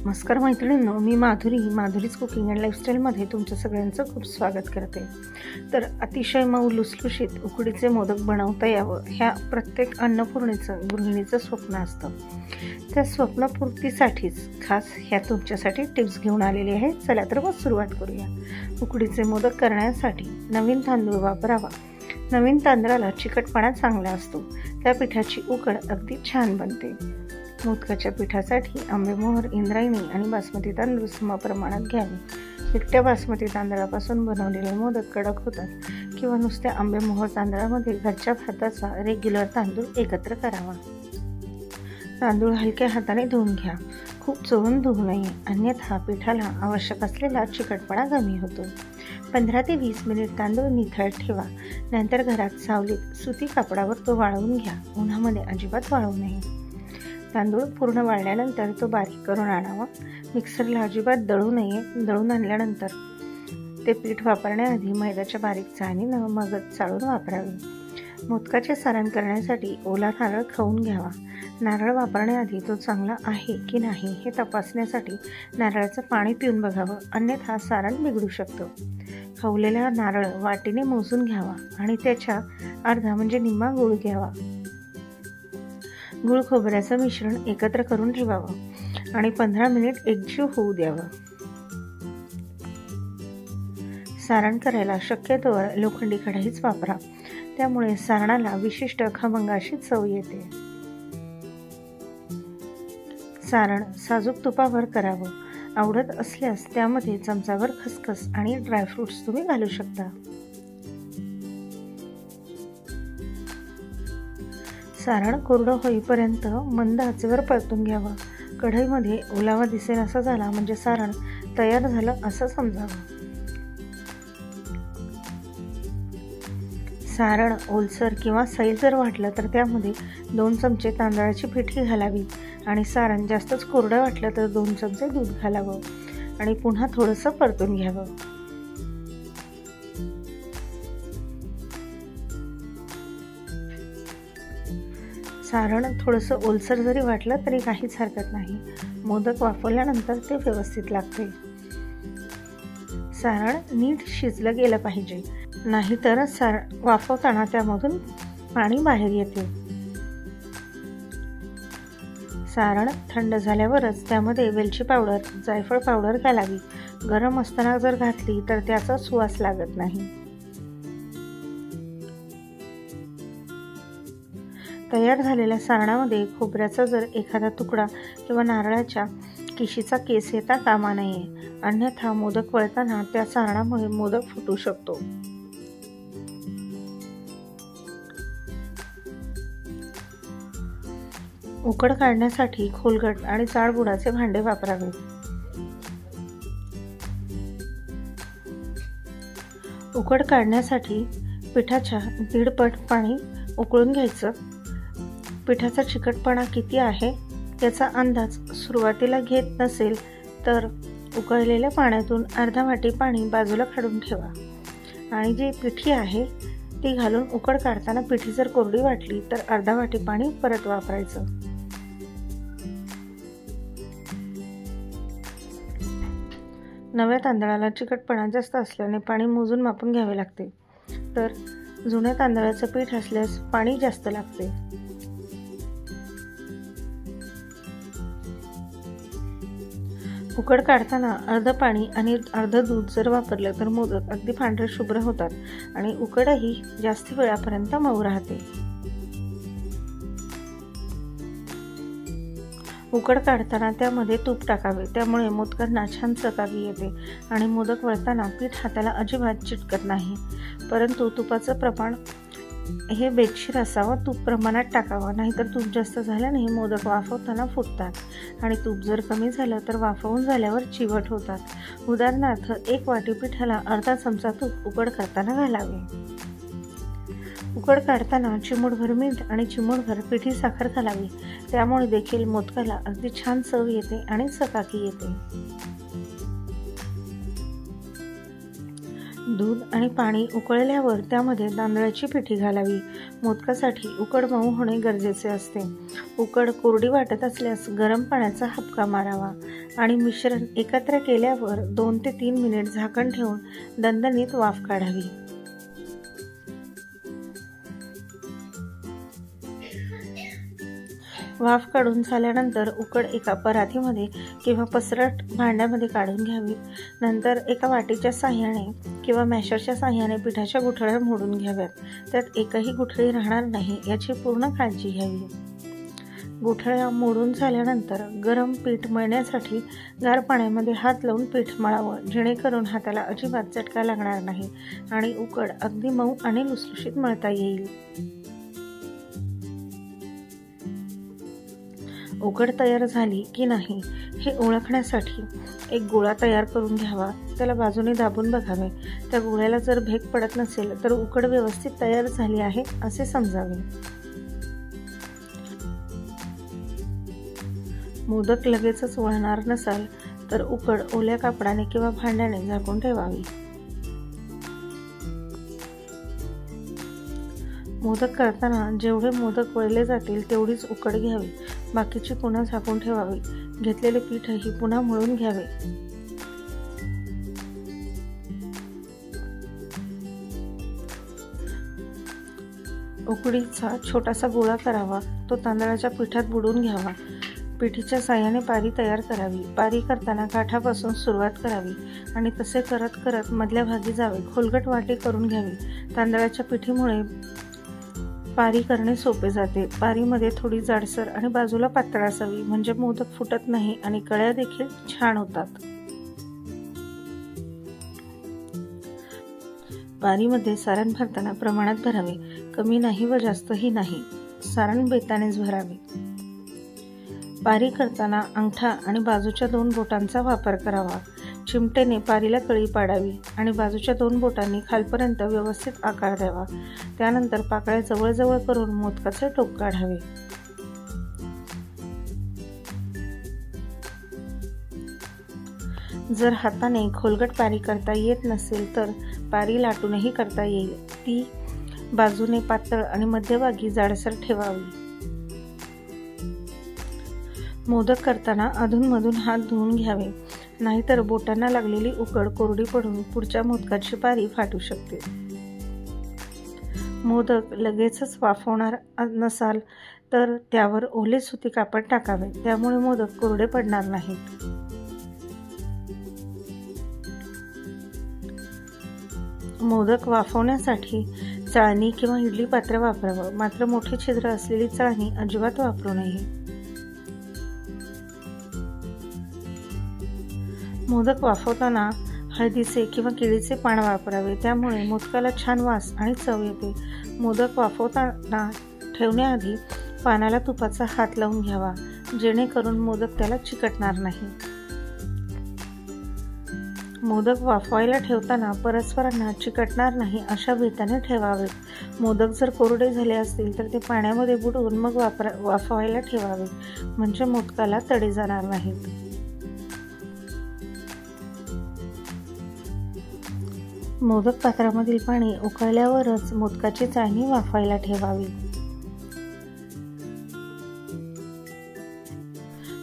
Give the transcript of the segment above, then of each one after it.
नमस्कार मैत्रिणींनो, मी Madhuri's cooking and लाईफस्टाईलमध्ये तुमच्या सगळ्यांचं खूप स्वागत करते। तर अतिशय मऊ लुसलुशीत उकडीचे मोदक बनवता यावं ह्या प्रत्येक अन्नपूर्णेचं गृहिणीचं स्वप्न असतं। त्या स्वप्नपूर्तीसाठीच खास ह्या तुमच्यासाठी टिप्स घेऊन आलेली आहे। चला तर मग सुरुवात करूया। उकडीचे मोदक करण्यासाठी नवीन तांदूळ वापरावा। नवीन तांदळाला चिकटपणा चांगला असतो, त्या पिठाची उकड अगदी छान बनते। मोदकाच्या पिठासाठी आंबेमोहर, इंद्रायणी आणि बासमती तांदूळ समप्रमाणात घ्यावे। एकट्या बासमती तांदळापासून बनवलेले मोदक कडक होतात, किंवा नुसत्या आंबेमोहर तांदळामध्ये घरच्या भाताचा रेग्युलर तांदूळ एकत्र करावा। तांदूळ हलक्या हाताने धुवून घ्या, खूप चोळून धुवू नये, अन्यथा पिठाला आवश्यक असलेला चिकटपणा कमी होतो। 15 ते 20 मिनिट तांदूळ निथळत ठेवा, नंतर घरात सावलीत सुती कापडावर तो वाळवून घ्या। उन्हामध्ये अजिबात वाळवू नये। तांदूळ पूर्ण वाळल्यानंतर तो बारीक करून आणावा। मिक्सरला अजिबात दळू नये। दळून आणल्यानंतर ते पीठ वापरण्याआधी मैद्याच्या बारीक चाळणीनं मगच चाळून वापरावे। मोदकाचे सारण करण्यासाठी ओला नारळ खवून घ्यावा। नारळ वापरण्याआधी तो चांगला आहे की नाही हे तपासण्यासाठी नारळाचं पाणी पिऊन बघावं, अन्यथा सारण बिघडू शकतं। खवलेला नारळ वाटीने मोजून घ्यावा आणि त्याच्या अर्धा म्हणजे निम्मा गूळ घ्यावा। गूळ खोबऱ्याचं मिश्रण एकत्र करून ठेवावं आणि 15 मिनिट एकजीव होऊ द्यावं। सारण करायला शक्यतोवर लोखंडी कढईच वापरा, त्यामुळे सारणाला विशिष्ट खमंग अशी चव येते। सारण साजूक तुपावर करावं। आवडत असल्यास त्यामध्ये चमचाभर खसखस आणि ड्रायफ्रुट्स तुम्ही घालू शकता। सारण कोरडं होईपर्यंत मंद आचेवर परतून घ्यावं। कढईमध्ये ओलावा दिसेल असा झाला म्हणजे सारण तयार झालं असं समजावं। सारण ओलसर किंवा सैल जर वाटलं तर त्यामध्ये 2 चमचे तांदळाची पिठी घालावी आणि सारण जास्तच कोरडं वाटलं तर 2 चमचे दूध घालावं आणि पुन्हा थोडंसं परतून घ्यावं। सारण थोडंसं ओलसर जरी वाटलं तरी काहीच हरकत नाही, मोदक वाफवल्यानंतर ते व्यवस्थित लागते। सारण नीट शिजलं गेलं पाहिजे, नाहीतर वाफवताना त्यामधून पाणी बाहेर येते। सारण थंड झाल्यावरच त्यामध्ये वेलची पावडर, जायफळ पावडर घालावी। गरम असताना जर घातली तर त्याचा सुवास लागत नाही। तयार झालेल्या सारणामध्ये खोबऱ्याचा जर एखादा तुकडा किंवा नारळाच्या किशीचा केस येता कामा नये, अन्यथा मोदक वळताना त्या सारणामुळे मोदक फुटू शकतो। उकड काढण्यासाठी खोलगट आणि जाड बुडाचे भांडे वापरावे। उकड काढण्यासाठी पिठाच्या 1.5 पट पाणी उकळून घ्यायचं। पिठाचा चिकटपणा किती आहे याचा अंदाज सुरुवातीला घेत नसेल तर उकळलेल्या पाण्यातून अर्धा वाटी पाणी बाजूला काढून ठेवा आणि जी पिठी आहे ती घालून उकड काढताना पिठी जर कोरडी वाटली तर अर्धा वाटी पाणी परत वापरायचं। नव्या तांदळाला चिकटपणा जास्त असल्याने पाणी मोजून मापून घ्यावे लागते, तर जुन्या तांदळाचं पीठ असल्यास पाणी जास्त लागते। उकड काढताना अर्ध पाणी आणि अर्ध दूध जर वापरलं तर मोदक अगदी पांढरे शुभ्र होतात आणि उकडही जास्त वेळापर्यंत मऊ राहते। उकड काढताना त्यामध्ये तूप टाकावे, त्यामुळे मोदकांना छान चकाकी येते आणि मोदक वळताना पीठ हाताला अजिबात चिटकत नाही। परंतु तुपाचं प्रमाण हे बेतशीर असावं, तूप प्रमाणात टाकावं, नाहीतर तूप जास्त झाल्याने मोदक वाफवताना फुटतात आणि तूप जर कमी झालं तर वाफवून झाल्यावर चिवट होतात। उदाहरणार्थ 1 वाटी पिठाला अर्धा चमचा तूप उकड करताना घालावे। उकड काढताना चिमूटभर मीठ आणि चिमूटभर पिठी साखर घालावी, त्यामुळे देखील मोदकाला अगदी छान चव येते आणि चकाकी येते। दूध आणि पाणी उकळल्यावर त्यामध्ये तांदळाची पिठी घालावी। मोदकासाठी उकड मऊ होणे गरजेचे असते। उकड कोरडी वाटत असल्यास गरम पाण्याचा हबका मारावा आणि मिश्रण एकत्र केल्यावर 2 ते 3 मिनिट झाकण ठेवून दणदणीत वाफ काढावी। वाफ काढून झाल्यानंतर उकड एका परातीमध्ये किंवा पसरट भांड्यामध्ये काढून घ्यावी। नंतर एका वाटीच्या साहाय्याने किंवा मॅशरच्या साहाय्याने पिठाच्या गुठळ्या मोडून घ्याव्यात। त्यात एकही गुठळी राहणार नाही याची पूर्ण काळजी घ्यावी। गुठळ्या मोडून झाल्यानंतर गरम पीठ मळण्यासाठी गार पाण्यामध्ये हात लावून पीठ मळावं, जेणेकरून हाताला अजिबात चटका लागणार नाही आणि उकड अगदी मऊ आणि लुसलुशीत मळता येईल। उकड तयार झाली की नाही हे ओळखण्यासाठी एक गोळा तयार करून घ्यावा। त्याला बाजूने दाबून बघावे। त्या गोळ्याला जर भेग पडत नसेल तर उकड व्यवस्थित तयार झाली आहे असे समजावे। मोदक लगेचच वळणार नसाल तर उकड ओल्या कापडाने किंवा भांड्याने झाकून ठेवावी। मोदक करताना जेवढे मोदक वळले जातील तेवढीच उकड घ्यावी, बाकीची पुन्हा झाकून ठेवावी। घेतलेले पीठही पुन्हा मळून घ्यावे। उकडीचा छोटासा गोळा करावा, तो तांदळाच्या पिठात बुडवून घ्यावा। पिठीच्या साहाय्याने पारी तयार करावी। पारी करताना काठापासून सुरुवात करावी आणि तसे करत करत मधल्या भागी जावे। खोलगट वाटी करून घ्यावी। तांदळाच्या पिठीमुळे पारी करणे सोपे जाते। पारीमध्ये थोडी जाडसर आणि बाजूला पातळ असावी, म्हणजे मोदक फुटत नाही आणि कळ्या देखील छान होतात। पारीमध्ये सारण भरताना प्रमाणात भरावे, कमी नाही व जास्तही नाही। सारण बेतानेच भरावे। पारी करताना अंगठा आणि बाजूच्या 2 बोटांचा वापर करावा। चिमटेने पारीला कळी पाडावी आणि बाजूच्या 2 बोटांनी खालपर्यंत व्यवस्थित आकार द्यावा। त्यानंतर पाकळ्या जवळजवळ करून मोदकाचे टोक काढावे। जर हाताने खोलगट पारी करता येत नसेल तर पारी लाटूनही करता येईल। ती बाजूने पातळ आणि मध्यभागी जाडसर ठेवावी। मोदक करताना अधूनमधून हात धुवून घ्यावे, नाहीतर बोटांना लागलेली उकड कोरडी पडून पुढच्या मोदकाची पारी फाटू शकते। मोदक लगेचच वाफवणार नसाल तर त्यावर ओले सुती कापड टाकावे, त्यामुळे मोदक कोरडे पडणार नाहीत। मोदक वाफवण्यासाठी चाळणी किंवा इडली पात्र वापरावं, मात्र मोठी छिद्र असलेली चाळणी अजिबात वापरू नये। मोदक वाफवताना हळदीचे किंवा केळीचे पान वापरावे, त्यामुळे मोदकाला छान वास आणि चव येते। मोदक वाफवताना ठेवण्याआधी पानाला तुपाचा हात लावून घ्यावा, जेणेकरून मोदक त्याला चिकटणार नाही। मोदक वाफवायला ठेवताना परस्परांना चिकटणार नाही अशा बेताने ठेवावेत। मोदक जर कोरडे झाले असतील तर ते पाण्यामध्ये बुडवून मग वाफवायला ठेवावे, म्हणजे मोदकाला तडे जाणार नाहीत। मोदक पात्रामधील पाणी उकळल्यावरच मोदकाची चाळणी वाफायला ठेवावी।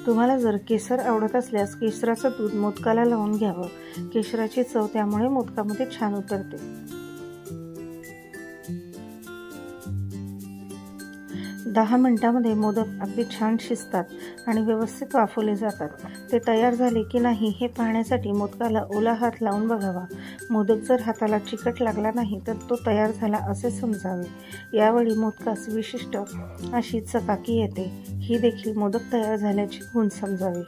तुम्हाला जर केसर आवडत असल्यास केशराचं दूध मोदकाला लावून घ्यावं। केशराची चव त्यामुळे मोदकामध्ये छान उतरते। 10 मिनिटांमध्ये मोदक अगदी छान शिजतात आणि व्यवस्थित वाफवले जातात। ते तयार झाले की नाही हे पाहण्यासाठी मोदकाला ओला हात लावून बघावा। मोदक जर हाताला चिकट लागला नाही तर तो तयार झाला असे समजावे। यावेळी मोदकास विशिष्ट अशी चकाकी येते, ही देखील मोदक तयार झाल्याची खूण समजावी।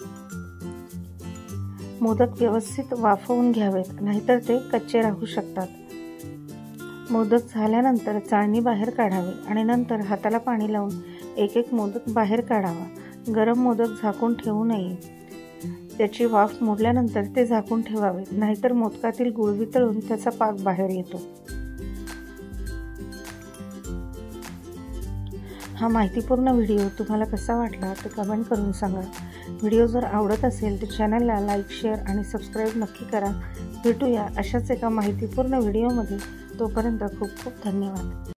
मोदक व्यवस्थित वाफवून घ्यावेत, नाहीतर ते कच्चे राहू शकतात। मोदक झाल्यानंतर चाळणी बाहेर काढावी आणि नंतर हाताला पाणी लावून एक एक मोदक बाहेर काढावा। गरम मोदक झाकून ठेवू नये, त्याची वाफ मोडल्यानंतर ते झाकून ठेवावे, नाहीतर मोदकातील गुळ वितळून त्याचा पाक बाहेर येतो। हा माहितीपूर्ण व्हिडिओ तुम्हाला कसा वाटला ते कमेंट करून सांगा। व्हिडिओ जर आवडत असेल तर चॅनलला लाईक, शेअर आणि सबस्क्राईब नक्की करा। भेटूया अशाच एका माहितीपूर्ण व्हिडिओमध्ये। तोपर्यंत खूप खूप धन्यवाद।